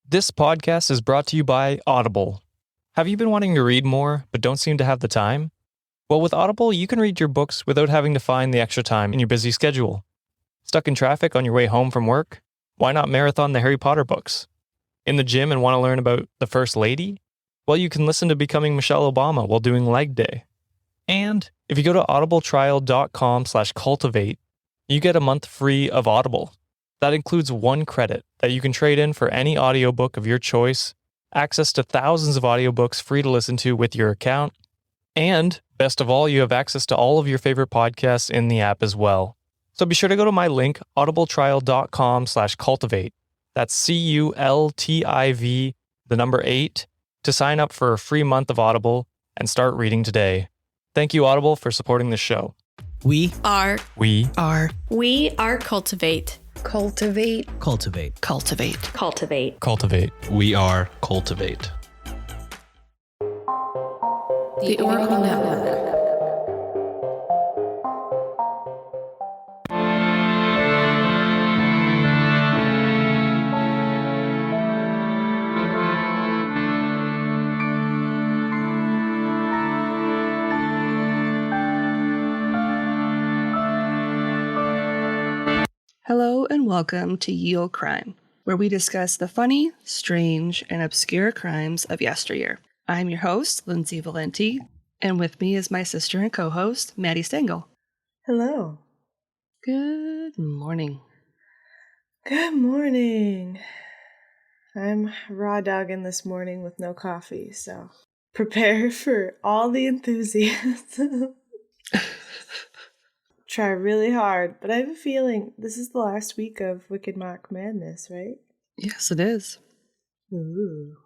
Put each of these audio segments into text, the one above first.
This podcast is brought to you by Audible. Have you been wanting to read more, but don't seem to have the time? Well, with Audible, you can read your books without having to find the extra time in your busy schedule. Stuck in traffic on your way home from work? Why not marathon the Harry Potter books? In the gym and want to learn about the First Lady? Well, you can listen to Becoming Michelle Obama while doing leg day. And if you go to audibletrial.com/cultivate, you get a month free of Audible. That includes 1 credit that you can trade in for any audiobook of your choice, access to thousands of audiobooks free to listen to with your account, and best of all, you have access to all of your favorite podcasts in the app as well. So be sure to go to my link, audibletrial.com/cultivate. That's CULTIV, the number 8, to sign up for a free month of Audible and start reading today. Thank you, Audible, for supporting this show. We are Cultivate. Cultivate. We are Cultivate. The Oracle Network. Hello and welcome to Ye Olde Crime, where we discuss the funny, strange, and obscure crimes of yesteryear. I'm your host, Lindsay Valenti, and with me is my sister and co-host, Maddie Stengel. Hello. Good morning. Good morning. I'm raw dogging this morning with no coffee, so prepare for all the enthusiasm. Try really hard, but I have a feeling this is the last week of Wicked Mock Madness, right? Yes, it is. Ooh.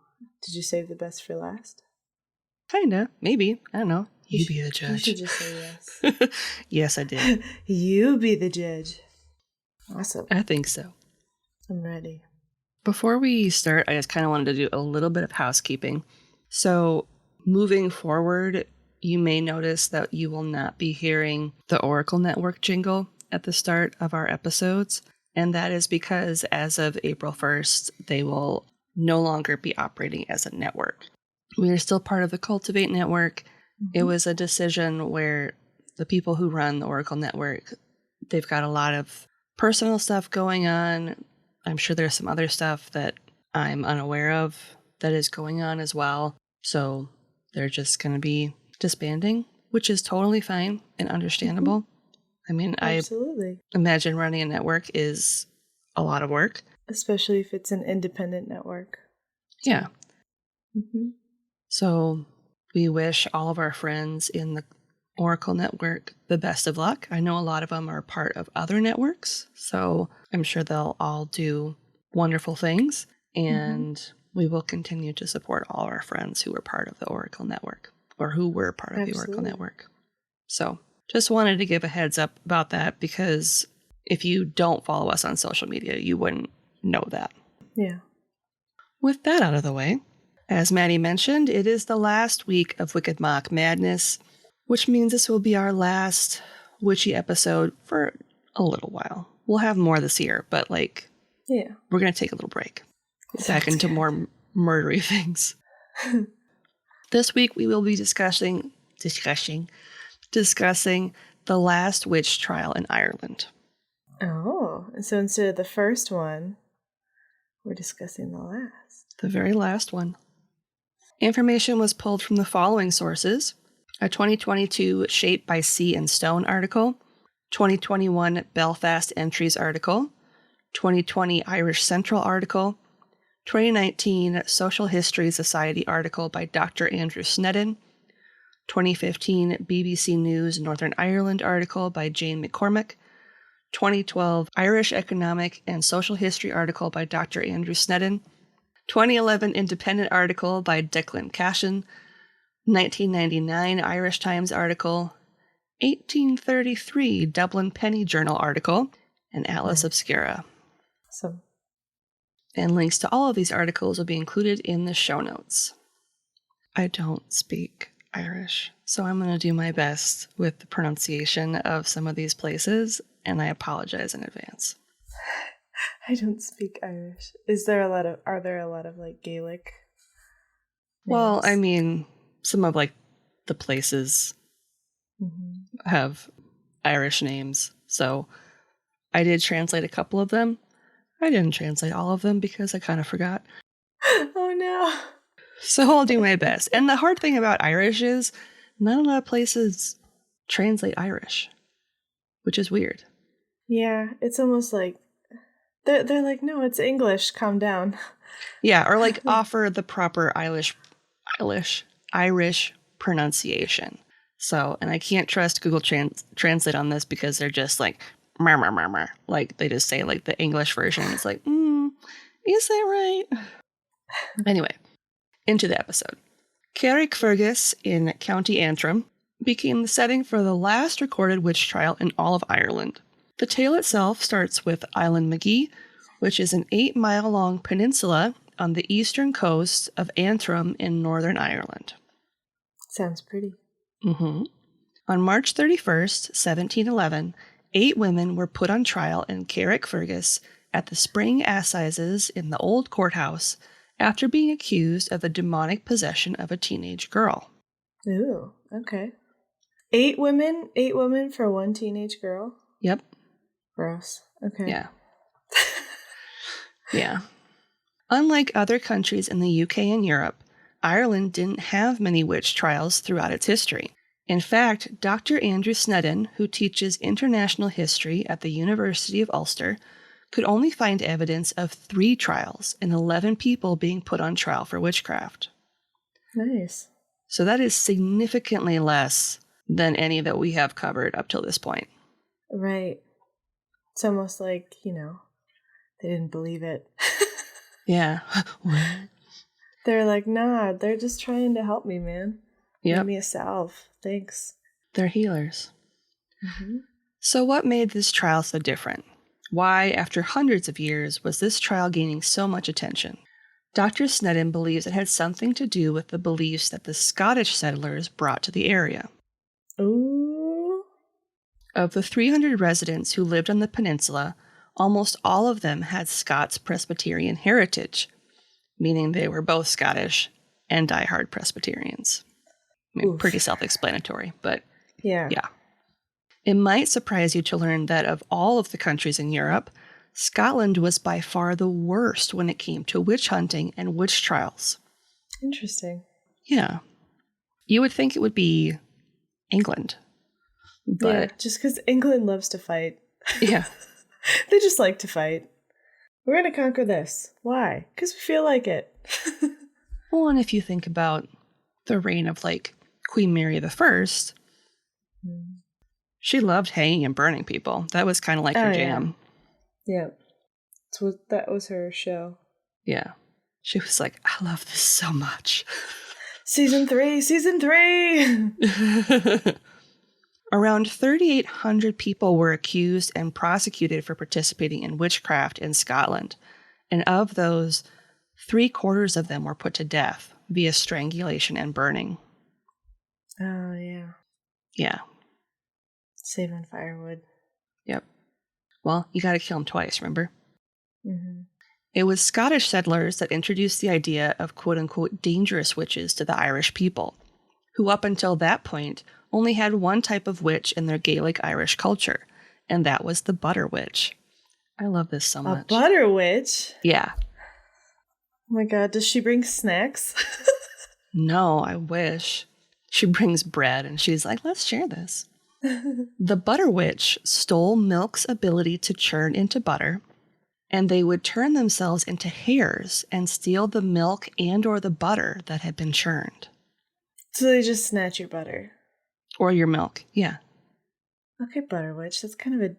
Did you save the best for last? Kinda. Maybe. I don't know. You be the judge. You should just say yes. Yes, I did. You be the judge. Awesome. I think so. I'm ready. Before we start, I just kind of wanted to do a little bit of housekeeping. So, moving forward, you may notice that you will not be hearing the Oracle Network jingle at the start of our episodes, and that is because as of April 1st, they will no longer be operating as a network. We are still part of the Cultivate Network. Mm-hmm. It was a decision where the people who run the Oracle Network, they've got a lot of personal stuff going on. I'm sure there's some other stuff that I'm unaware of that is going on as well. So they're just going to be disbanding, which is totally fine and understandable. Mm-hmm. I mean, absolutely. I imagine running a network is a lot of work. Especially if it's an independent network. Yeah. Mm-hmm. So we wish all of our friends in the Oracle Network the best of luck. I know a lot of them are part of other networks, so I'm sure they'll all do wonderful things, and we will continue to support all our friends who are part of the Oracle Network, or who were part of the Oracle Network. So just wanted to give a heads up about that, because if you don't follow us on social media, you wouldn't know that. Yeah. With that out of the way, as Maddie mentioned, it is the last week of Wicked Mock Madness, which means this will be our last witchy episode for a little while. We'll have more this year, but we're going to take a little break. Back into more murdery things. This week we will be discussing the last witch trial in Ireland. Oh, and so instead of the first one, we're discussing the last. The very last one. Information was pulled from the following sources: a 2022 Shape by Sea and Stone article, 2021 Belfast Entries article, 2020 Irish Central article, 2019 Social History Society article by Dr. Andrew Snedden, 2015 BBC News Northern Ireland article by Jane McCormick, 2012 Irish Economic and Social History article by Dr. Andrew Snedden, 2011 Independent article by Declan Cashin, 1999 Irish Times article, 1833 Dublin Penny Journal article, and Atlas Obscura. Awesome. And links to all of these articles will be included in the show notes. I don't speak Irish, so I'm going to do my best with the pronunciation of some of these places, and I apologize in advance. I don't speak Irish. Are there a lot of like Gaelic Well, names? I mean, some of like the places have Irish names. So I did translate a couple of them. I didn't translate all of them because I kind of forgot. Oh no. So I'll do my best. And the hard thing about Irish is not a lot of places translate Irish, which is weird. Yeah, it's almost like they're like, no, it's English. Calm down. Yeah, or like offer the proper Irish pronunciation. So, and I can't trust Google Translate on this because they're just like, mer, mer, mer, mer. Like they just say like the English version. It's like, is that right? Anyway, into the episode. Carrickfergus in County Antrim became the setting for the last recorded witch trial in all of Ireland. The tale itself starts with Island Magee, which is an 8-mile-long peninsula on the eastern coast of Antrim in Northern Ireland. Sounds pretty. On March 31st, 1711, 8 women were put on trial in Carrickfergus at the spring assizes in the old courthouse after being accused of the demonic possession of a teenage girl. Ooh, okay. 8 women? 8 women for one teenage girl? Yep. Gross. Okay. Yeah. Yeah. Unlike other countries in the UK and Europe, Ireland didn't have many witch trials throughout its history. In fact, Dr. Andrew Snedden, who teaches international history at the University of Ulster, could only find evidence of 3 trials and 11 people being put on trial for witchcraft. Nice. So that is significantly less than any that we have covered up till this point. Right. It's almost like, they didn't believe it. Yeah. They're like, nah, they're just trying to help me, man. Yep. Give me a salve. Thanks. They're healers. So what made this trial so different? Why, after hundreds of years, was this trial gaining so much attention? Dr. Snedden believes it had something to do with the beliefs that the Scottish settlers brought to the area. Ooh. Of the 300 residents who lived on the peninsula, almost all of them had Scots Presbyterian heritage, meaning they were both Scottish and diehard Presbyterians. I mean, pretty self-explanatory, but yeah. It might surprise you to learn that of all of the countries in Europe, Scotland was by far the worst when it came to witch hunting and witch trials. Interesting. Yeah. You would think it would be England. But yeah, just because England loves to fight. Yeah. They just like to fight. We're going to conquer this. Why? Because we feel like it. Well, and if you think about the reign of, like, Queen Mary I, she loved hanging and burning people. That was kind of like her jam. Yeah. That was her show. Yeah. She was like, I love this so much. Season 3! Around 3,800 people were accused and prosecuted for participating in witchcraft in Scotland. And of those, 3/4 of them were put to death via strangulation and burning. Oh, yeah. Yeah. Saving firewood. Yep. Well, you got to kill them twice, remember? Mm-hmm. It was Scottish settlers that introduced the idea of quote-unquote dangerous witches to the Irish people, who up until that point only had one type of witch in their Gaelic Irish culture, and that was the butter witch. I love this so much. A butter witch? Yeah. Oh my god, does she bring snacks? No, I wish. She brings bread and she's like, let's share this. The butter witch stole milk's ability to churn into butter, and they would turn themselves into hares and steal the milk and or the butter that had been churned. So they just snatch your butter. Or your milk, yeah. Okay, butter witch, that's kind of a...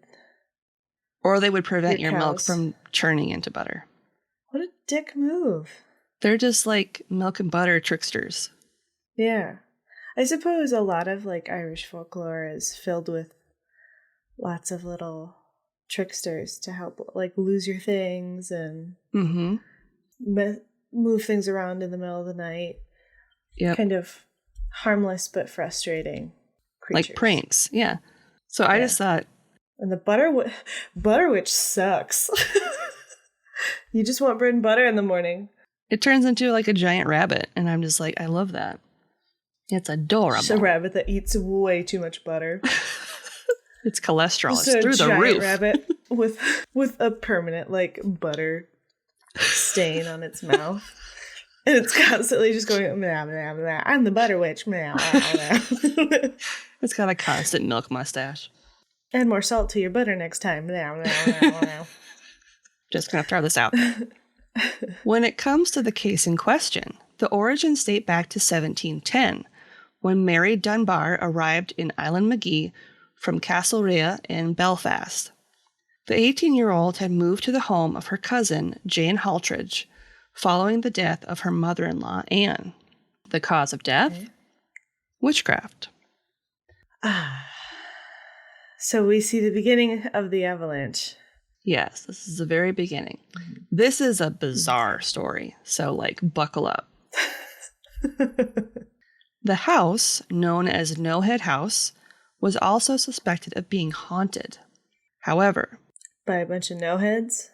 Or they would prevent your milk from churning into butter. What a dick move. They're just like milk and butter tricksters. Yeah. I suppose a lot of like Irish folklore is filled with lots of little tricksters to help like lose your things and move things around in the middle of the night. Yep. Kind of harmless but frustrating creatures. Like pranks, yeah. So I just thought... And the butter witch sucks. You just want bread and butter in the morning. It turns into like a giant rabbit, and I'm just like, I love that. It's adorable. Just a rabbit that eats way too much butter. It's cholesterol. Just It's a through the giant roof. rabbit with a permanent like butter stain on its mouth. And it's constantly just going, blah, blah, blah. I'm the butter witch. Blah, blah, blah. It's got a constant milk mustache. Add more salt to your butter next time. Blah, blah, blah, blah. Just gonna throw this out there. When it comes to the case in question, the origins date back to 1710, when Mary Dunbar arrived in Island Magee from Castlerea in Belfast. The 18-year-old had moved to the home of her cousin, Jane Haltridge, following the death of her mother-in-law, Anne. The cause of death? Okay. Witchcraft. So we see the beginning of the avalanche. Yes, this is the very beginning. This is a bizarre story, so buckle up. The house, known as No Head House, was also suspected of being haunted. However, by a bunch of no-heads?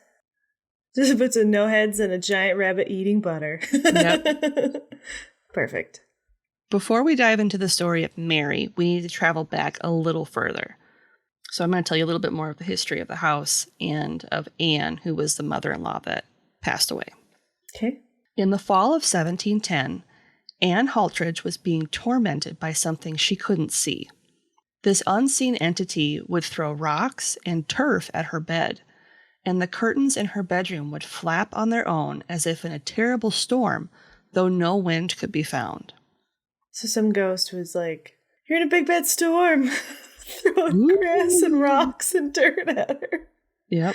Just a bunch of no-heads and a giant rabbit eating butter. Yep. Perfect. Before we dive into the story of Mary, we need to travel back a little further. So I'm going to tell you a little bit more of the history of the house and of Anne, who was the mother-in-law that passed away. Okay. In the fall of 1710, Anne Haltridge was being tormented by something she couldn't see. This unseen entity would throw rocks and turf at her bed, and the curtains in her bedroom would flap on their own as if in a terrible storm, though no wind could be found. So some ghost was like, "You're in a big bad storm." Throwing grass and rocks and dirt at her. Yep.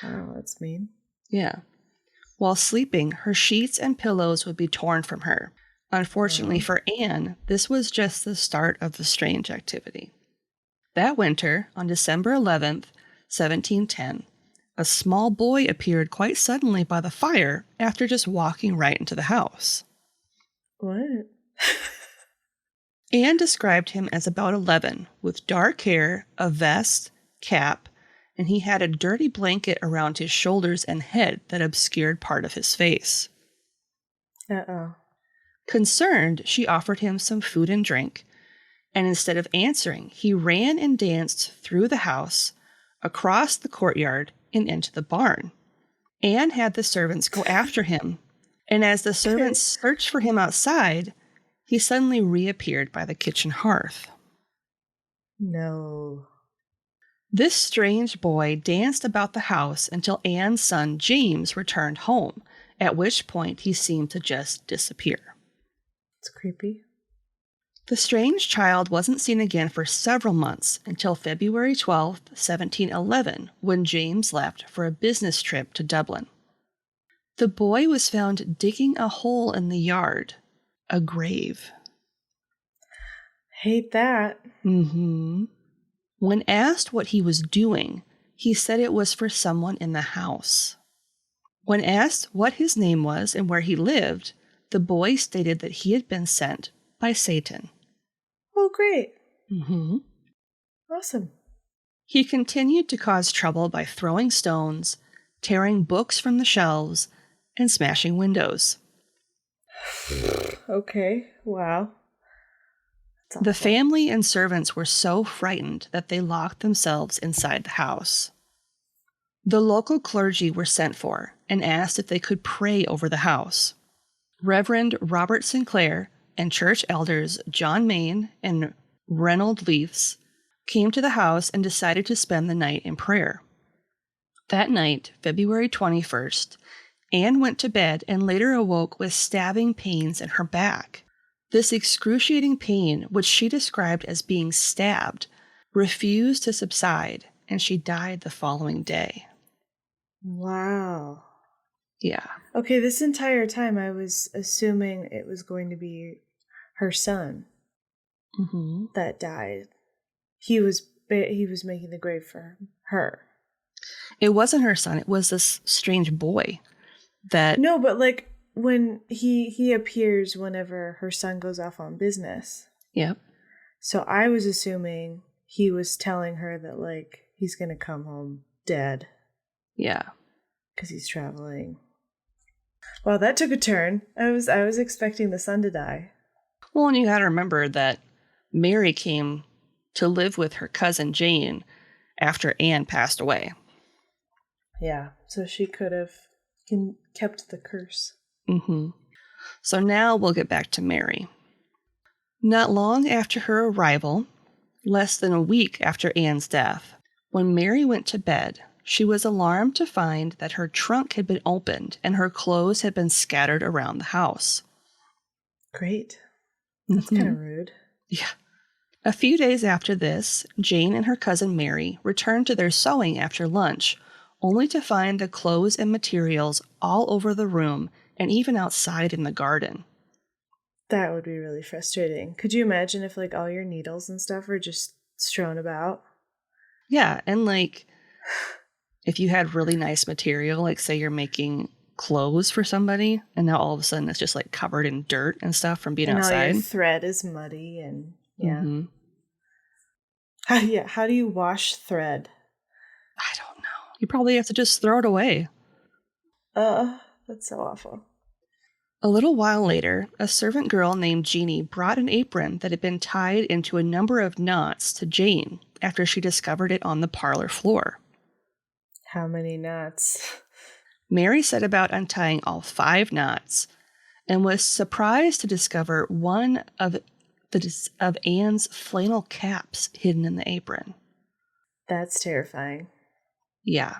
Oh, that's mean. Yeah. While sleeping, her sheets and pillows would be torn from her. Unfortunately for Anne, this was just the start of the strange activity. That winter, on December 11th, 1710, a small boy appeared quite suddenly by the fire after just walking right into the house. What? Anne described him as about 11, with dark hair, a vest, cap, and he had a dirty blanket around his shoulders and head that obscured part of his face. Uh-oh. Concerned, she offered him some food and drink, and instead of answering, he ran and danced through the house, across the courtyard, and into the barn. Anne had the servants go after him, and as the servants searched for him outside, he suddenly reappeared by the kitchen hearth. No. This strange boy danced about the house until Anne's son James returned home, at which point he seemed to just disappear. It's creepy. The strange child wasn't seen again for several months until February 12th, 1711, when James left for a business trip to Dublin. The boy was found digging a hole in the yard. A grave. Hate that. Mm-hmm. When asked what he was doing, he said it was for someone in the house. When asked what his name was and where he lived, the boy stated that he had been sent by Satan. Oh, great. Mm-hmm. Awesome. He continued to cause trouble by throwing stones, tearing books from the shelves, and smashing windows. Okay, wow. The family and servants were so frightened that they locked themselves inside the house. The local clergy were sent for and asked if they could pray over the house. Reverend Robert Sinclair and church elders John Main and Reynold Leiths came to the house and decided to spend the night in prayer. That night, February 21st, Anne went to bed and later awoke with stabbing pains in her back. This excruciating pain, which she described as being stabbed, refused to subside, and she died the following day. Wow. Yeah. Okay, this entire time I was assuming it was going to be her son that died. He was making the grave for her. It wasn't her son. It was this strange boy that... No, but when he appears whenever her son goes off on business. Yep. So I was assuming he was telling her that he's going to come home dead. Yeah. because he's traveling. Well, that took a turn. I was expecting the son to die. Well, and you got to remember that Mary came to live with her cousin Jane after Anne passed away. Yeah, so she could have kept the curse. Mm-hmm. So now we'll get back to Mary. Not long after her arrival, less than a week after Anne's death, when Mary went to bed, she was alarmed to find that her trunk had been opened and her clothes had been scattered around the house. Great. That's kind of rude. Yeah. A few days after this, Jane and her cousin Mary returned to their sewing after lunch, only to find the clothes and materials all over the room and even outside in the garden. That would be really frustrating. Could you imagine if like all your needles and stuff were just strewn about? Yeah, and like if you had really nice material, like say you're making clothes for somebody, and now all of a sudden it's just like covered in dirt and stuff from being outside. All your thread is muddy and yeah. Mm-hmm. How do you wash thread? I don't know. You probably have to just throw it away. That's so awful. A little while later, a servant girl named Jeannie brought an apron that had been tied into a number of knots to Jane after she discovered it on the parlor floor. How many knots? Mary set about untying all 5 knots and was surprised to discover one of Anne's flannel caps hidden in the apron. That's terrifying. Yeah.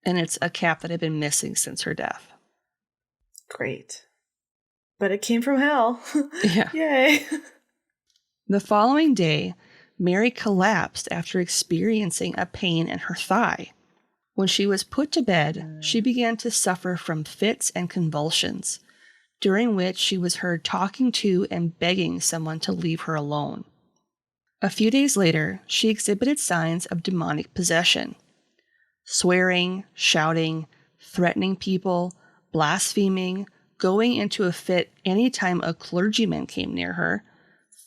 And it's a cap that had been missing since her death. Great. But it came from hell. Yeah. Yay. The following day, Mary collapsed after experiencing a pain in her thigh. When she was put to bed, she began to suffer from fits and convulsions, during which she was heard talking to and begging someone to leave her alone. A few days later, she exhibited signs of demonic possession. Swearing, shouting, threatening people, blaspheming, going into a fit anytime a clergyman came near her,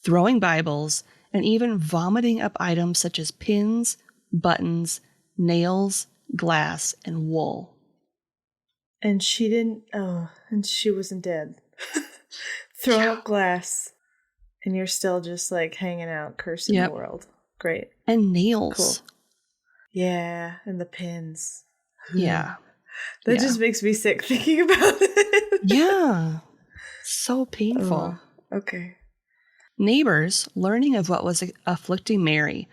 throwing Bibles, and even vomiting up items such as pins, buttons, nails, glass, and wool. And she didn't, and she wasn't dead. Throwing up glass, and you're still just like hanging out, cursing the world. Great. And nails. Cool. Yeah, and the pins. Yeah. That just makes me sick thinking about it. Yeah. So painful. Okay. Neighbors, learning of what was afflicting Mary,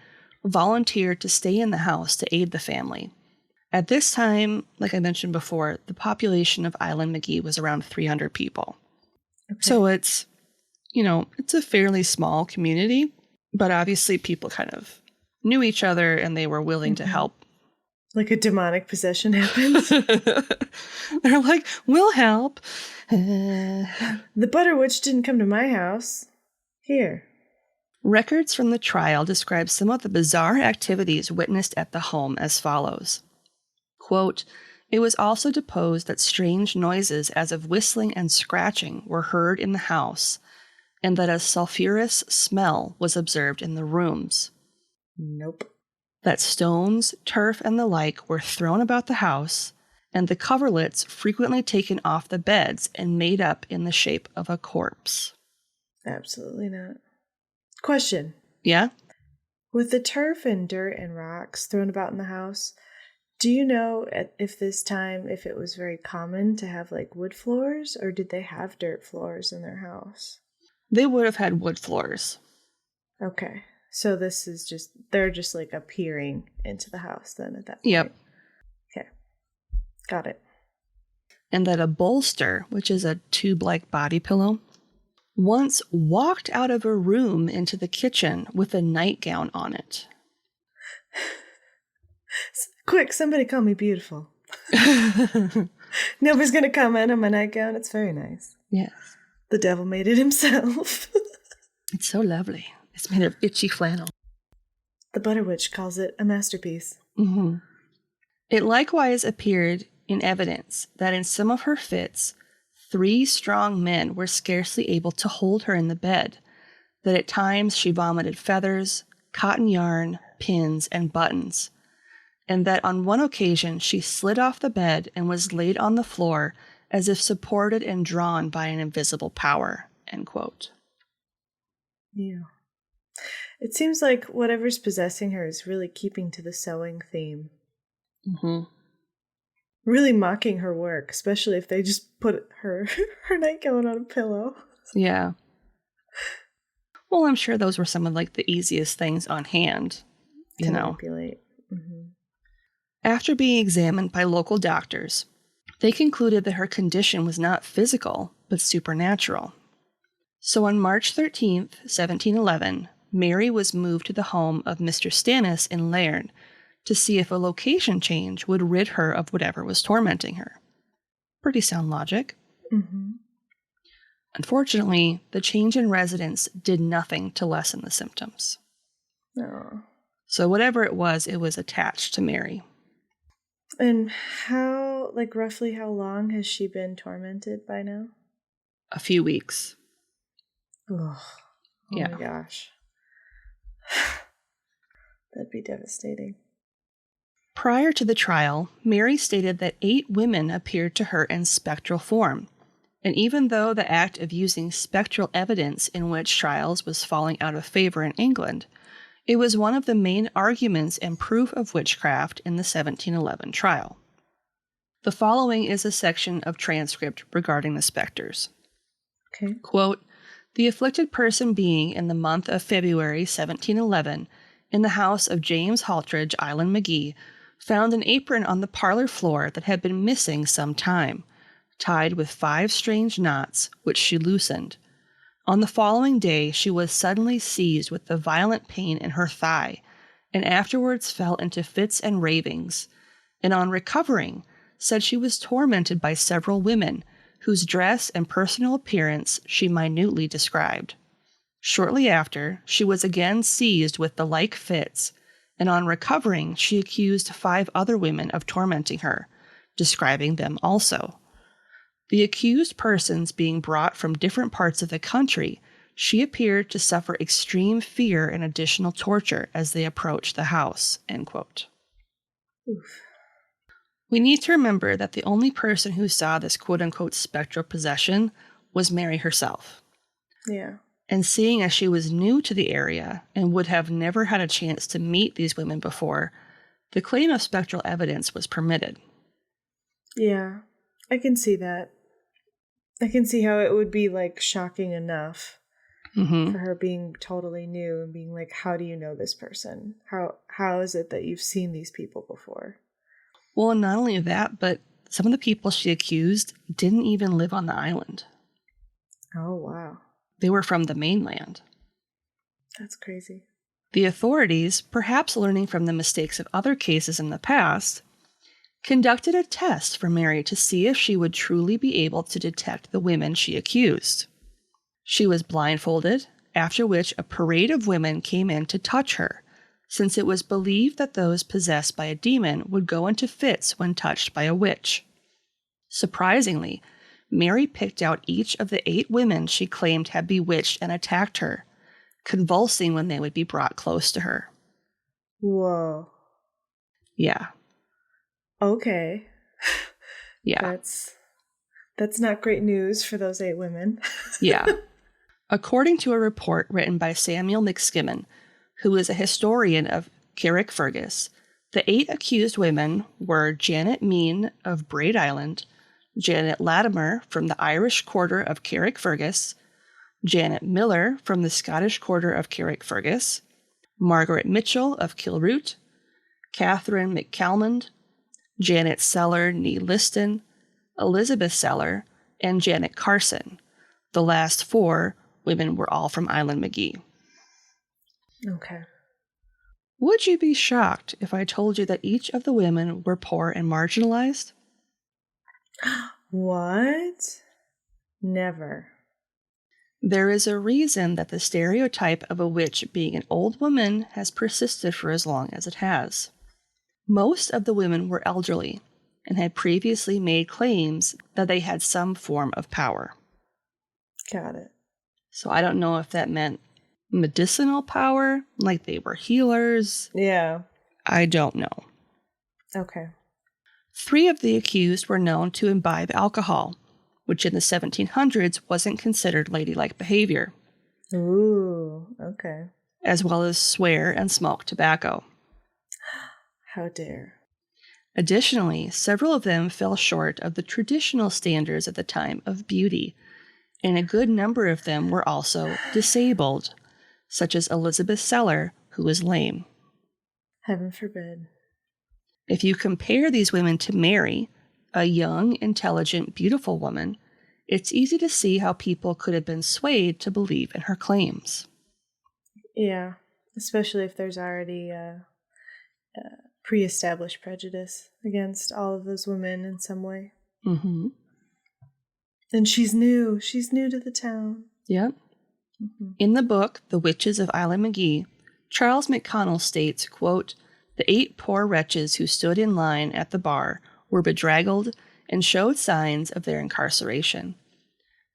volunteered to stay in the house to aid the family. At this time, like I mentioned before, the population of Island McGee was around 300 people. Okay. So it's, it's a fairly small community, but obviously people kind of knew each other and they were willing to help. Like a demonic possession happens. They're like, we'll help. The Butter Witch didn't come to my house. Here. Records from the trial describe some of the bizarre activities witnessed at the home as follows. Quote, it was also deposed that strange noises as of whistling and scratching were heard in the house, and that a sulphurous smell was observed in the rooms. Nope. That stones, turf, and the like were thrown about the house, and the coverlets frequently taken off the beds and made up in the shape of a corpse. Absolutely not. Question. Yeah? With the turf and dirt and rocks thrown about in the house, do you know if it was very common to have like wood floors, or did they have dirt floors in their house? They would have had wood floors. Okay. So this is they're just like appearing into the house then at that point. Yep. Okay. Got it. And that a bolster, which is a tube-like body pillow, once walked out of a room into the kitchen with a nightgown on it. Quick, somebody call me beautiful. Nobody's going to comment on my nightgown. It's very nice. Yes. The devil made it himself. It's so lovely. It's made of itchy flannel. The Butter Witch calls it a masterpiece. Mm-hmm. It likewise appeared in evidence that in some of her fits, 3 strong men were scarcely able to hold her in the bed, that at times she vomited feathers, cotton yarn, pins, and buttons, and that on one occasion she slid off the bed and was laid on the floor as if supported and drawn by an invisible power, end quote. Yeah. It seems like whatever's possessing her is really keeping to the sewing theme. Mm-hmm. Really mocking her work, especially if they just put her nightgown on a pillow. Yeah. Well, I'm sure those were some of like the easiest things on hand, you know. Manipulate. Mm-hmm. After being examined by local doctors, they concluded that her condition was not physical, but supernatural. So on March 13th, 1711, Mary was moved to the home of Mr. Stannis in Lairn to see if a location change would rid her of whatever was tormenting her. Pretty sound logic. Mm-hmm. Unfortunately, the change in residence did nothing to lessen the symptoms. Oh. So whatever it was attached to Mary. And roughly how long has she been tormented by now? A few weeks. Ugh. Oh Yeah. my gosh. That'd be devastating. Prior to the trial, Mary stated that 8 women appeared to her in spectral form. And even though the act of using spectral evidence in witch trials was falling out of favor in England, it was one of the main arguments and proof of witchcraft in the 1711 trial. The following is a section of transcript regarding the specters. Okay. Quote, "The afflicted person being in the month of February 1711 in the house of James Haltridge, Island McGee, found an apron on the parlor floor that had been missing some time, tied with 5 strange knots, which she loosened. On the following day she was suddenly seized with the violent pain in her thigh, and afterwards fell into fits and ravings, and on recovering said she was tormented by several women, whose dress and personal appearance she minutely described. Shortly after, she was again seized with the like fits, and on recovering she accused 5 other women of tormenting her, describing them also. The accused persons being brought from different parts of the country, she appeared to suffer extreme fear and additional torture as they approached the house," end quote. Oof. We need to remember that the only person who saw this quote-unquote spectral possession was Mary herself. Yeah. And seeing as she was new to the area and would have never had a chance to meet these women before, the claim of spectral evidence was permitted. Yeah. I can see that. I can see how it would be shocking enough Mm-hmm. for her being totally new and being like, how do you know this person? How is it that you've seen these people before? Well, and not only that, but some of the people she accused didn't even live on the island. Oh, wow. They were from the mainland. That's crazy. The authorities, perhaps learning from the mistakes of other cases in the past, conducted a test for Mary to see if she would truly be able to detect the women she accused. She was blindfolded, after which a parade of women came in to touch her, since it was believed that those possessed by a demon would go into fits when touched by a witch. Surprisingly, Mary picked out each of the 8 women she claimed had bewitched and attacked her, convulsing when they would be brought close to her. Whoa. Yeah. Okay. Yeah. That's not great news for those 8 women. Yeah. According to a report written by Samuel McSkimmon, who is a historian of Carrickfergus, the 8 accused women were Janet Mean of Braid Island, Janet Latimer from the Irish quarter of Carrickfergus, Janet Miller from the Scottish quarter of Carrickfergus, Margaret Mitchell of Kilroot, Catherine McCalmond, Janet Seller nee Liston, Elizabeth Seller, and Janet Carson. The last 4 women were all from Island McGee. Okay. Would you be shocked if I told you that each of the women were poor and marginalized? What? Never. There is a reason that the stereotype of a witch being an old woman has persisted for as long as it has. Most of the women were elderly and had previously made claims that they had some form of power. Got it. So I don't know if that meant medicinal power, like they were healers. Yeah. I don't know. Okay. 3 of the accused were known to imbibe alcohol, which in the 1700s wasn't considered ladylike behavior, Ooh, okay. as well as swear and smoke tobacco. How dare. Additionally, several of them fell short of the traditional standards at the time of beauty, and a good number of them were also disabled, such as Elizabeth Seller, who was lame. Heaven forbid. If you compare these women to Mary, a young, intelligent, beautiful woman, it's easy to see how people could have been swayed to believe in her claims. Yeah, especially if there's already a pre-established prejudice against all of those women in some way. Mm-hmm. And she's new. She's new to the town. Yep. Mm-hmm. In the book, The Witches of Island McGee, Charles McConnell states, quote, "The 8 poor wretches who stood in line at the bar were bedraggled and showed signs of their incarceration.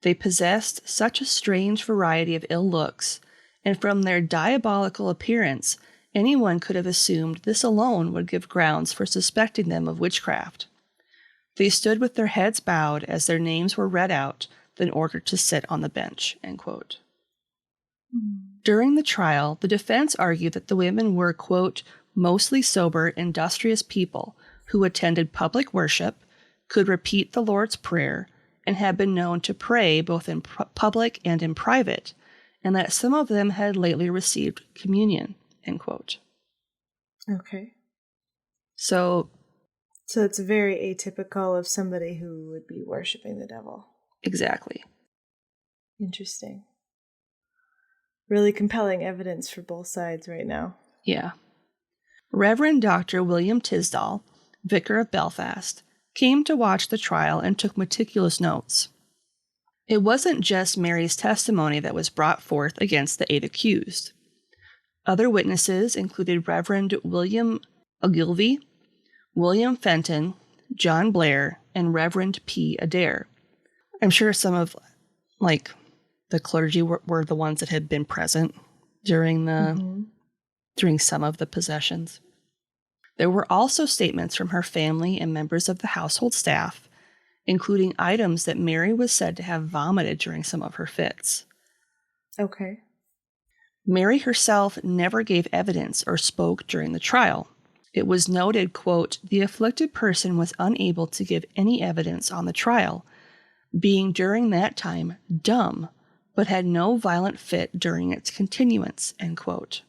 They possessed such a strange variety of ill looks, and from their diabolical appearance, anyone could have assumed this alone would give grounds for suspecting them of witchcraft. They stood with their heads bowed as their names were read out, then ordered to sit on the bench." End quote. During the trial, the defense argued that the women were, quote, "mostly sober, industrious people who attended public worship, could repeat the Lord's Prayer, and had been known to pray both in public and in private, and that some of them had lately received communion." End quote. Okay. So it's very atypical of somebody who would be worshiping the devil. exactly. Interesting. Really compelling evidence for both sides right now. Yeah. Reverend Dr. William Tisdall, vicar of Belfast, came to watch the trial and took meticulous notes. It wasn't just Mary's testimony that was brought forth against the 8 accused. Other witnesses included Reverend William Ogilvie, William Fenton, John Blair, and Reverend P. Adair. I'm sure some of, the clergy were the ones that had been present during some of the possessions. There were also statements from her family and members of the household staff, including items that Mary was said to have vomited during some of her fits. Okay. Mary herself never gave evidence or spoke during the trial. It was noted, quote, "The afflicted person was unable to give any evidence on the trial, being during that time dumb, but had no violent fit during its continuance," end quote.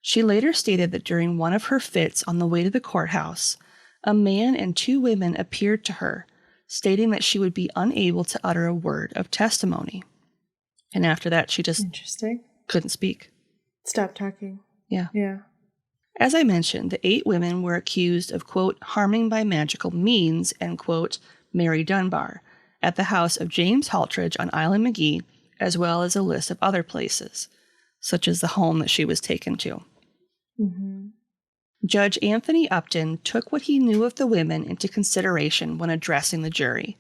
She later stated that during one of her fits on the way to the courthouse, a man and 2 women appeared to her, stating that she would be unable to utter a word of testimony. And after that, she just couldn't speak. Stop talking. Yeah. Yeah. As I mentioned, the 8 women were accused of, quote, "harming by magical means," end quote, Mary Dunbar, at the house of James Haltridge on Island McGee, as well as a list of other places, such as the home that she was taken to. Mm-hmm. Judge Anthony Upton took what he knew of the women into consideration when addressing the jury.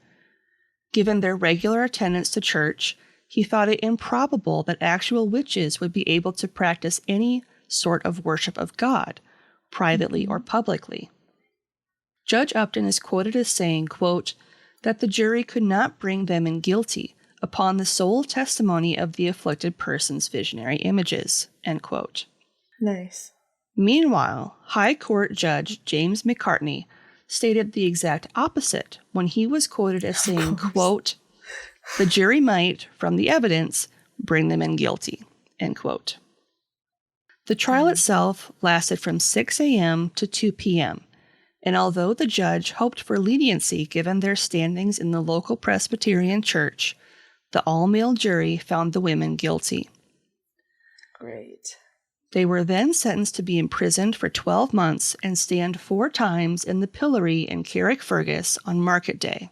Given their regular attendance to church, he thought it improbable that actual witches would be able to practice any sort of worship of God, privately or publicly. Judge Upton is quoted as saying, quote, "that the jury could not bring them in guilty upon the sole testimony of the afflicted person's visionary images," end quote. Nice. Meanwhile, High Court Judge James McCartney stated the exact opposite when he was quoted as saying, quote, "the jury might, from the evidence, bring them in guilty," end quote. The trial itself lasted from 6 a.m. to 2 p.m., and although the judge hoped for leniency given their standings in the local Presbyterian church, the all-male jury found the women guilty. Great. They were then sentenced to be imprisoned for 12 months and stand 4 times in the pillory in Carrickfergus on Market Day.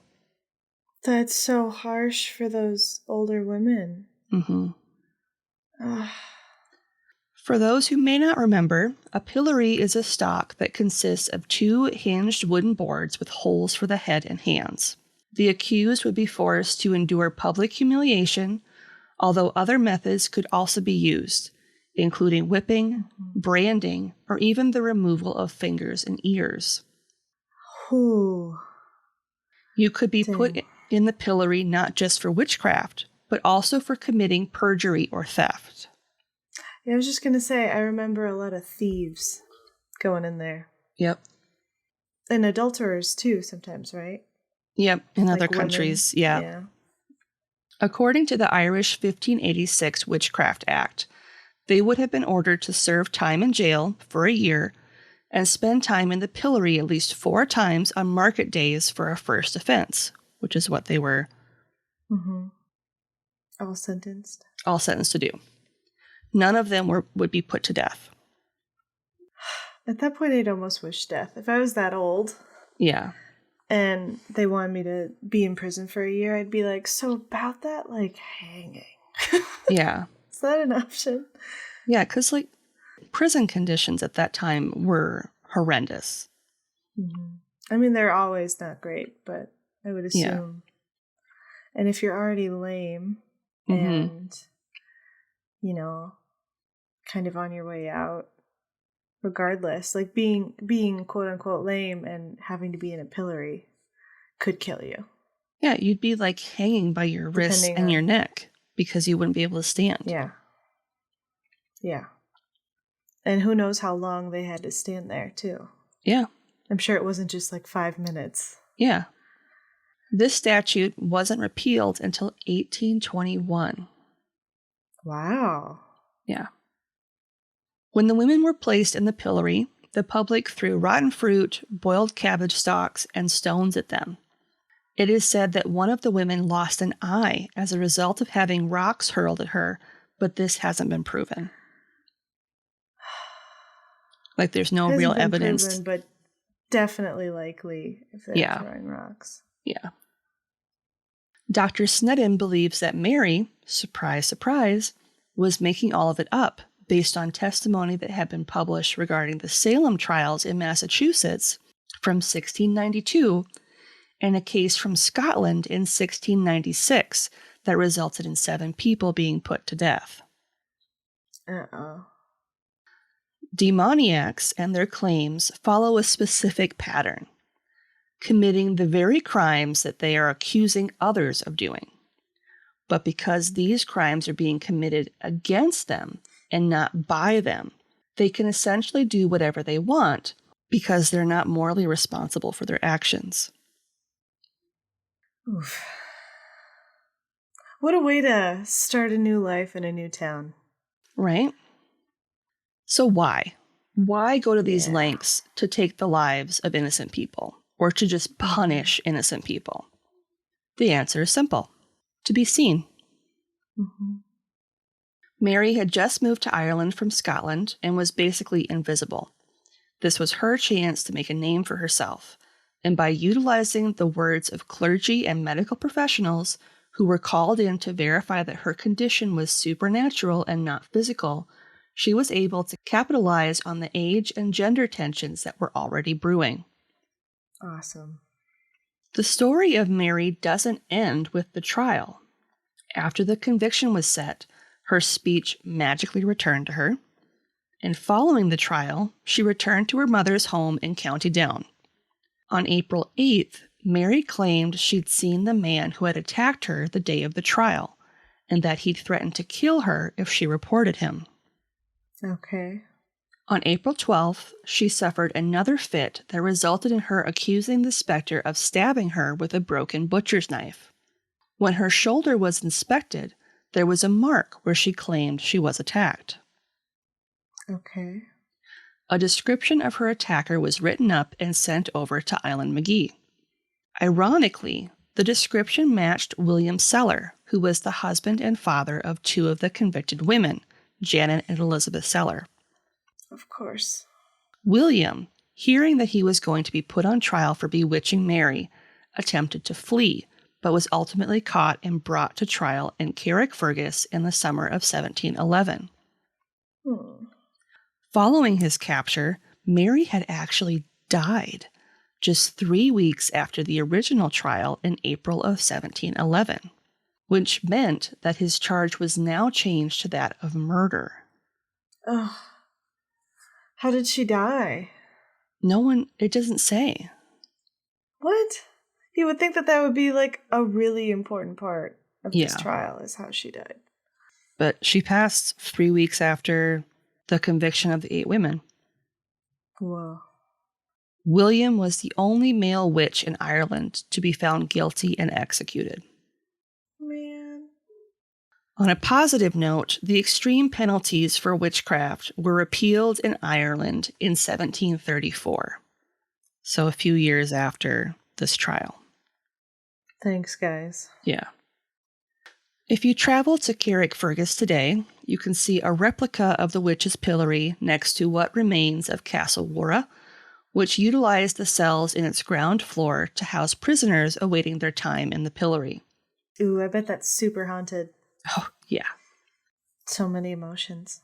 That's so harsh for those older women. Mm-hmm. For those who may not remember, a pillory is a stock that consists of 2 hinged wooden boards with holes for the head and hands. The accused would be forced to endure public humiliation, although other methods could also be used, including whipping, branding, or even the removal of fingers and ears. Ooh. You could be Dang. put in the pillory not just for witchcraft, but also for committing perjury or theft. Yeah, I was just going to say, I remember a lot of thieves going in there. Yep. And adulterers, too, sometimes, right? Yep. In Like other women. countries, yeah. According to the Irish 1586 Witchcraft Act, they would have been ordered to serve time in jail for a year and spend time in the pillory at least 4 times on market days for a first offense, which is what they were all sentenced to do. None of them would be put to death. At that point, I'd almost wish death. If I was that old, Yeah, and they wanted me to be in prison for a year, I'd be like, so about that, like, hanging. yeah, Is that an option? yeah. Because like prison conditions at that time were horrendous. I mean, they're always not great, but I would assume. Yeah. And if you're already lame and, you know, kind of on your way out, regardless, like being quote unquote lame and having to be in a pillory could kill you. Yeah, you'd be like hanging by your wrists and your neck because you wouldn't be able to stand. Yeah. Yeah. And who knows how long they had to stand there, too. Yeah. I'm sure it wasn't just like 5 minutes. Yeah. This statute wasn't repealed until 1821. Wow. Yeah. When the women were placed in the pillory, the public threw rotten fruit, boiled cabbage stalks, and stones at them. It is said that one of the women lost an eye as a result of having rocks hurled at her, but this hasn't been proven. Like, there's no real evidence. Proven, but definitely likely if they're throwing rocks. Yeah. Dr. Snedden believes that Mary, surprise, surprise, was making all of it up based on testimony that had been published regarding the Salem trials in Massachusetts from 1692 and a case from Scotland in 1696 that resulted in 7 people being put to death. Uh-oh. Demoniacs and their claims follow a specific pattern, committing the very crimes that they are accusing others of doing. But because these crimes are being committed against them and not by them, they can essentially do whatever they want because they're not morally responsible for their actions. Oof. What a way to start a new life in a new town. Right? So why? Why go to these lengths to take the lives of innocent people or to just punish innocent people? The answer is simple. To be seen. Mary had just moved to Ireland from Scotland and was basically invisible. This was her chance to make a name for herself, and by utilizing the words of clergy and medical professionals who were called in to verify that her condition was supernatural and not physical, she was able to capitalize on the age and gender tensions that were already brewing. Awesome. The story of Mary doesn't end with the trial. After the conviction was set, her speech magically returned to her, and following the trial, she returned to her mother's home in County Down. On April 8th, Mary claimed she'd seen the man who had attacked her the day of the trial, and that he'd threatened to kill her if she reported him. Okay. On April 12th, she suffered another fit that resulted in her accusing the specter of stabbing her with a broken butcher's knife. When her shoulder was inspected, there was a mark where she claimed she was attacked. Okay. A description of her attacker was written up and sent over to Eileen McGee. Ironically, the description matched William Seller, who was the husband and father of 2 of the convicted women, Janet and Elizabeth Seller. Of course. William, hearing that he was going to be put on trial for bewitching Mary, attempted to flee, but was ultimately caught and brought to trial in Carrickfergus in the summer of 1711. Following his capture, Mary had actually died just 3 weeks after the original trial in April of 1711, which meant that his charge was now changed to that of murder. Oh. How did she die? It doesn't say. What? You would think that that would be like a really important part of this trial, is how she died. But she passed 3 weeks after the conviction of the 8 women. Whoa. William was the only male witch in Ireland to be found guilty and executed. Man. On a positive note, the extreme penalties for witchcraft were repealed in Ireland in 1734. So a few years after this trial. Thanks, guys. Yeah. If you travel to Carrickfergus today, you can see a replica of the witch's pillory next to what remains of Castle Wara, which utilized the cells in its ground floor to house prisoners awaiting their time in the pillory. Ooh, I bet that's super haunted. Oh, yeah. So many emotions.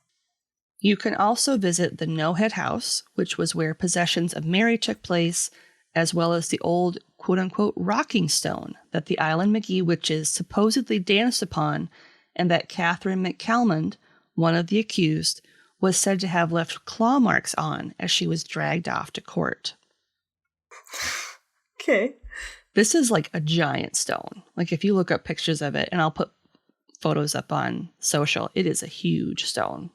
You can also visit the No Head House, which was where possessions of Mary took place, as well as the old quote-unquote rocking stone that the Island McGee witches supposedly danced upon, and that Catherine McCalmond, one of the accused, was said to have left claw marks on as she was dragged off to court. Okay. This is like a giant stone. Like if you look up pictures of it, and I'll put photos up on social, it is a huge stone.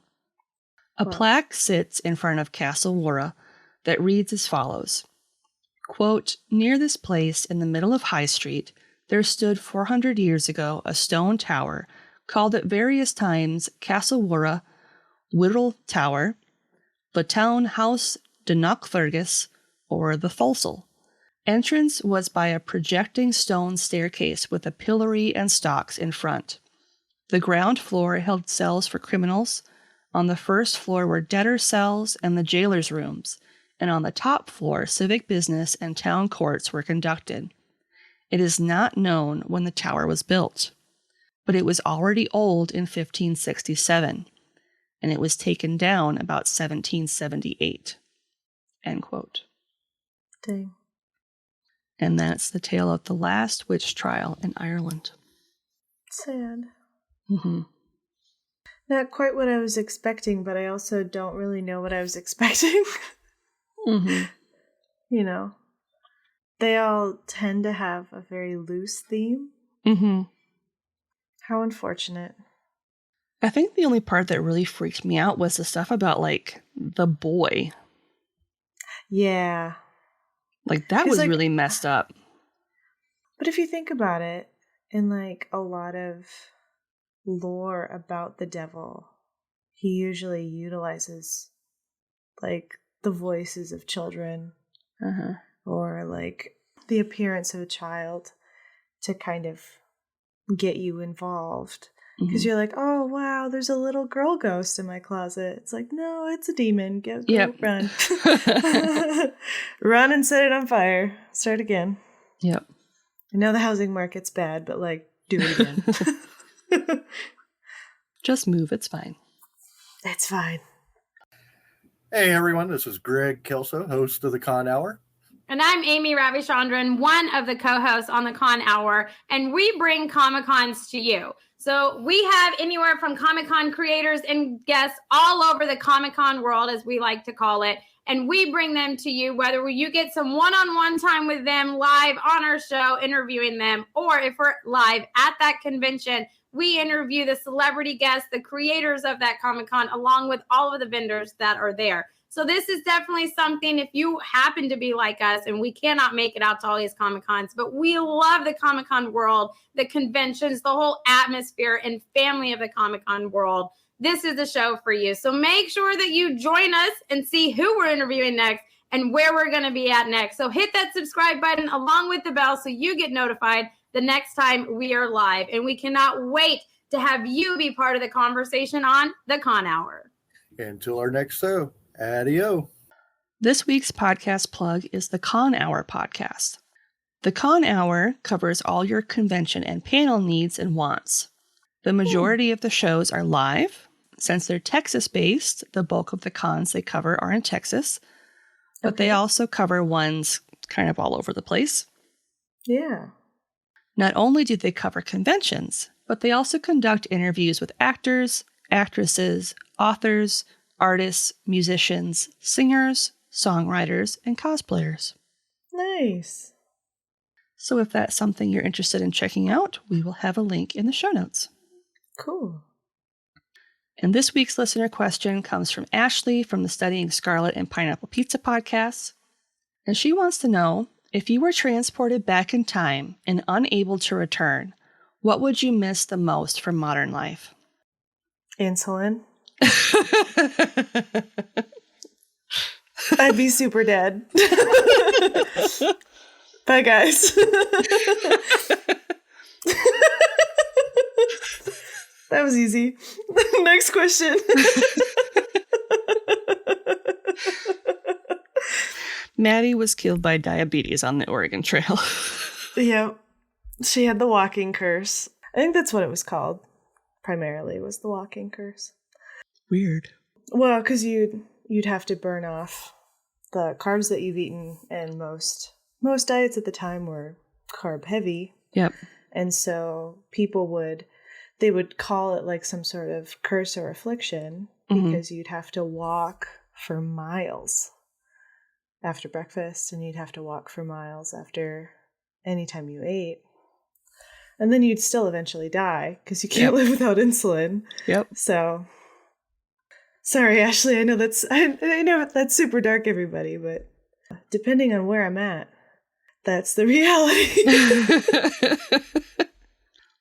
A plaque sits in front of Castle Wara that reads as follows. Quote, near this place in the middle of High Street, there stood 400 years ago a stone tower called at various times Castle Wara, Whittle Tower, the Town House de Knockfergus, or the Tholsel. Entrance was by a projecting stone staircase with a pillory and stocks in front. The ground floor held cells for criminals. On the first floor were debtor cells and the jailer's rooms, and on the top floor, civic business and town courts were conducted. It is not known when the tower was built, but it was already old in 1567, and it was taken down about 1778. End quote. Dang. And that's the tale of the last witch trial in Ireland. Sad. Mm-hmm. Not quite what I was expecting, but I also don't really know what I was expecting. Mm-hmm. You know, they all tend to have a very loose theme. Mm-hmm. How unfortunate. I think the only part that really freaked me out was the stuff about, like, the boy. Yeah. Like, that was really messed up. But if you think about it, in, like, a lot of lore about the devil, he usually utilizes, like, the voices of children or like the appearance of a child to kind of get you involved, because you're like, oh wow, there's a little girl ghost in my closet. It's like, no, it's a demon. Go run. Run and set it on fire. Start again. Yep. I know the housing market's bad, but like, do it again. Just move, it's fine. It's fine. Hey everyone, this is Greg Kelso, host of the Con Hour. And I'm Amy Ravichandran, one of the co-hosts on the Con Hour, and we bring Comic-Cons to you. So we have anywhere from Comic-Con creators and guests all over the Comic-Con world, as we like to call it, and we bring them to you, whether you get some one-on-one time with them live on our show, interviewing them, or if we're live at that convention, we interview the celebrity guests, the creators of that Comic-Con, along with all of the vendors that are there. So this is definitely something, if you happen to be like us, and we cannot make it out to all these Comic-Cons, but we love the Comic-Con world, the conventions, the whole atmosphere and family of the Comic-Con world. This is the show for you. So make sure that you join us and see who we're interviewing next and where we're going to be at next. So hit that subscribe button along with the bell so you get notified the next time we are live. And we cannot wait to have you be part of the conversation on the Con Hour. Until our next show, adio. This week's podcast plug is the Con Hour podcast. The Con Hour covers all your convention and panel needs and wants. The majority of the shows are live. Since they're Texas-based, the bulk of the cons they cover are in Texas. But they also cover ones kind of all over the place. Yeah. Not only do they cover conventions, but they also conduct interviews with actors, actresses, authors, artists, musicians, singers, songwriters, and cosplayers. Nice. So if that's something you're interested in checking out, we will have a link in the show notes. Cool. And this week's listener question comes from Ashley from the Studying Scarlet and Pineapple Pizza podcast. And she wants to know, if you were transported back in time and unable to return, what would you miss the most from modern life? Insulin. I'd be super dead. Bye, guys. That was easy. Next question. Maddie was killed by diabetes on the Oregon Trail. Yep. She had the walking curse. I think that's what it was called. Primarily was the walking curse. Weird. Well, because you'd have to burn off the carbs that you've eaten, and most diets at the time were carb heavy. Yep. And so people would call it like some sort of curse or affliction, because you'd have to walk for miles after breakfast, and you'd have to walk for miles after any time you ate. And then you'd still eventually die because you can't live without insulin. Yep. So, sorry, Ashley. I know that's super dark, everybody. But depending on where I'm at, that's the reality.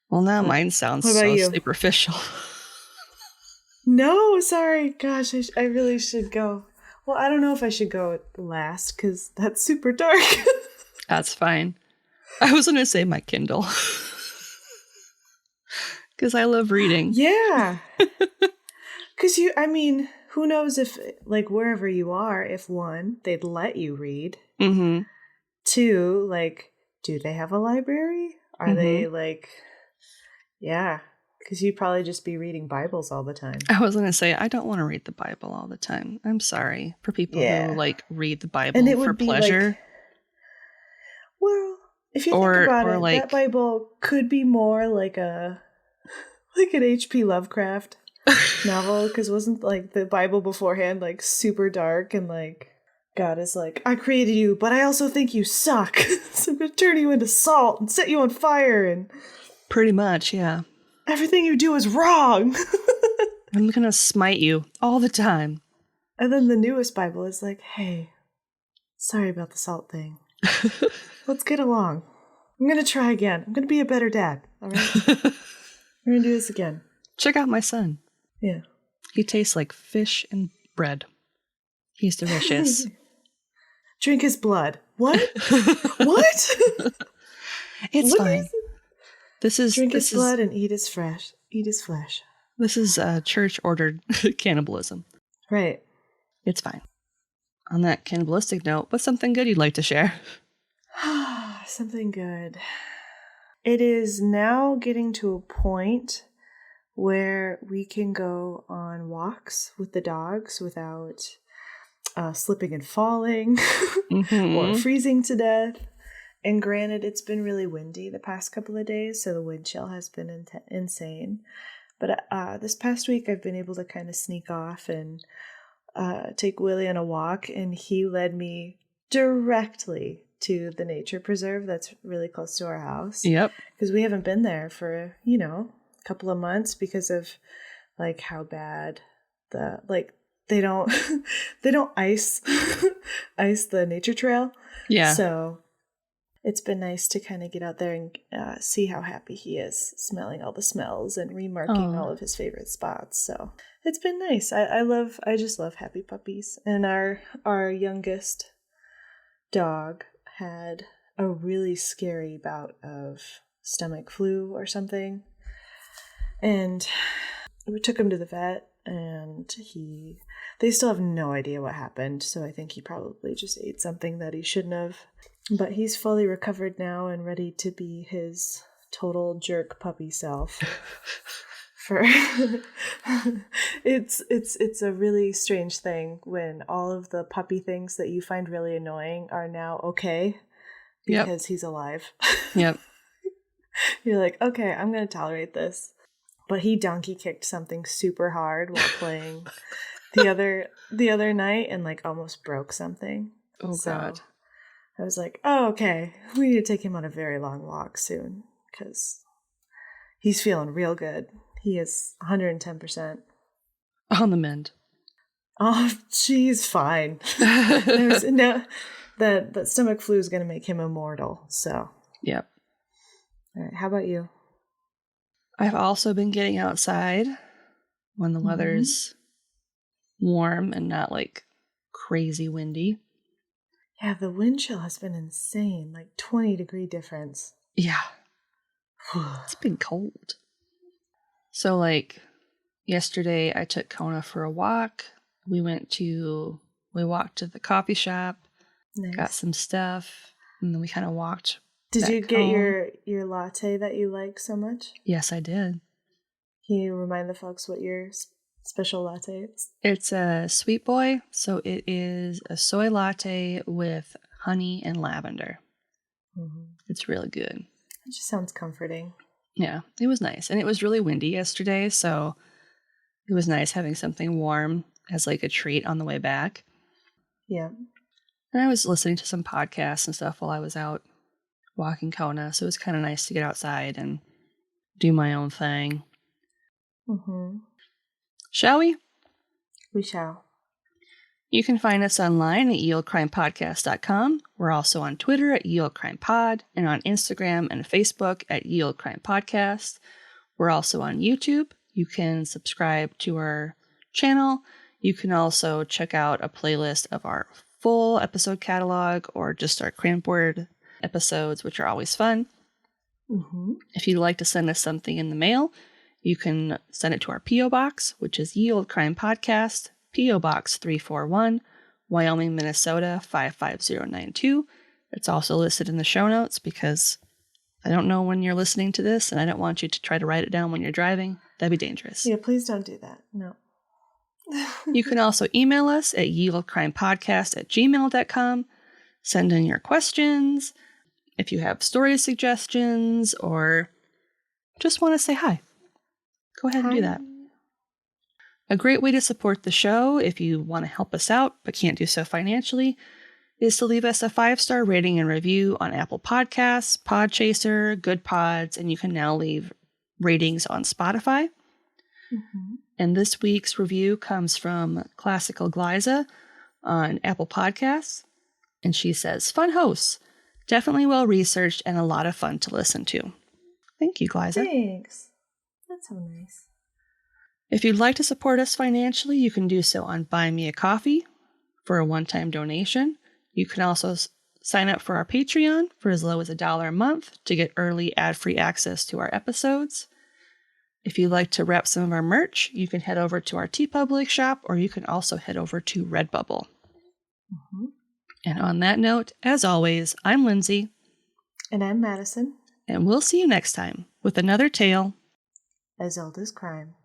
Well, now mine sounds so superficial. No, sorry. Gosh, I really should go. Well, I don't know if I should go last because that's super dark. That's fine. I was going to say my Kindle. Because I love reading. Yeah. Because who knows if, like, wherever you are, if one, they'd let you read. Mm-hmm. Two, like, do they have a library? Are they, like, yeah. Because you'd probably just be reading Bibles all the time. I was going to say, I don't want to read the Bible all the time. I'm sorry for people who, like, read the Bible and it for would be pleasure. Like, well, if you think about it, like, that Bible could be more like an H.P. Lovecraft novel, because wasn't, like, the Bible beforehand, like, super dark, and, like, God is like, I created you, but I also think you suck. So I'm going to turn you into salt and set you on fire, and... Pretty much, yeah. Everything you do is wrong. I'm going to smite you all the time. And then the newest Bible is like, hey, sorry about the salt thing. Let's get along. I'm going to try again. I'm going to be a better dad. All right? We're going to do this again. Check out my son. Yeah. He tastes like fish and bread. He's delicious. Drink his blood. What? What? It's fine. Drink his blood and eat his flesh. Eat his flesh. This is church-ordered cannibalism. Right. It's fine. On that cannibalistic note, what's something good you'd like to share? Something good. It is now getting to a point where we can go on walks with the dogs without slipping and falling or freezing to death. And granted, it's been really windy the past couple of days, so the wind chill has been insane. But this past week, I've been able to kind of sneak off and take Willie on a walk, and he led me directly to the nature preserve that's really close to our house. Yep. Because we haven't been there for, a couple of months because of, like, how bad they don't ice the nature trail. Yeah. So it's been nice to kind of get out there and see how happy he is, smelling all the smells and remarking all of his favorite spots. So it's been nice. I just love happy puppies. And our youngest dog had a really scary bout of stomach flu or something. And we took him to the vet, and they still have no idea what happened. So I think he probably just ate something that he shouldn't have. But he's fully recovered now and ready to be his total jerk puppy self. It's a really strange thing when all of the puppy things that you find really annoying are now okay because he's alive. Yep. You're like, okay, I'm gonna tolerate this. But he donkey kicked something super hard while playing the other night and, like, almost broke something. Oh, God. I was like, oh, okay. We need to take him on a very long walk soon because he's feeling real good. He is 110%. On the mend. Oh, she's fine. No, the stomach flu is going to make him immortal. So, yep. All right, how about you? I've also been getting outside when the weather's warm and not like crazy windy. Yeah, the wind chill has been insane, like 20-degree difference. Yeah. It's been cold. So like yesterday I took Kona for a walk. We walked to the coffee shop, Nice. Got some stuff, and then we kind of walked. Did you get home. your latte that you like so much? Yes, I did. Can you remind the folks what your special latte is? It's a sweet boy, so it is a soy latte with honey and lavender. Mm-hmm. It's really good. It just sounds comforting. Yeah, it was nice. And it was really windy yesterday, so it was nice having something warm as like a treat on the way back. Yeah. And I was listening to some podcasts and stuff while I was out walking Kona, so it was kind of nice to get outside and do my own thing. Mm-hmm. Shall we? We shall. You can find us online at yeoldecrimepodcast.com. We're also on Twitter at yeoldecrimepod and on Instagram and Facebook at yeoldecrimepodcast. We're also on YouTube. You can subscribe to our channel. You can also check out a playlist of our full episode catalog or just our crampboard episodes, which are always fun. Mm-hmm. If you'd like to send us something in the mail, you can send it to our P.O. Box, which is Ye Olde Crime Podcast, P.O. Box 341, Wyoming, Minnesota 55092. It's also listed in the show notes because I don't know when you're listening to this, and I don't want you to try to write it down when you're driving. That'd be dangerous. Yeah, please don't do that. No. You can also email us at yeoldecrimepodcast@gmail.com. Send in your questions. If you have story suggestions or just want to say hi, go ahead and do that. A great way to support the show, if you want to help us out but can't do so financially, is to leave us a 5-star rating and review on Apple Podcasts, Podchaser, Good Pods, and you can now leave ratings on Spotify. Mm-hmm. And this week's review comes from Classical Glyza on Apple Podcasts. And she says, fun hosts, definitely well researched and a lot of fun to listen to. Thank you, Glyza. Thanks. That's so nice. If you'd like to support us financially, you can do so on Buy Me a Coffee for a one-time donation. You can also sign up for our Patreon for as low as $1 a month to get early ad-free access to our episodes. If you'd like to rep some of our merch, you can head over to our TeePublic shop, or you can also head over to Redbubble. Mm-hmm. And on that note, as always, I'm Lindsay. And I'm Madison. And we'll see you next time with another tale As old as crime.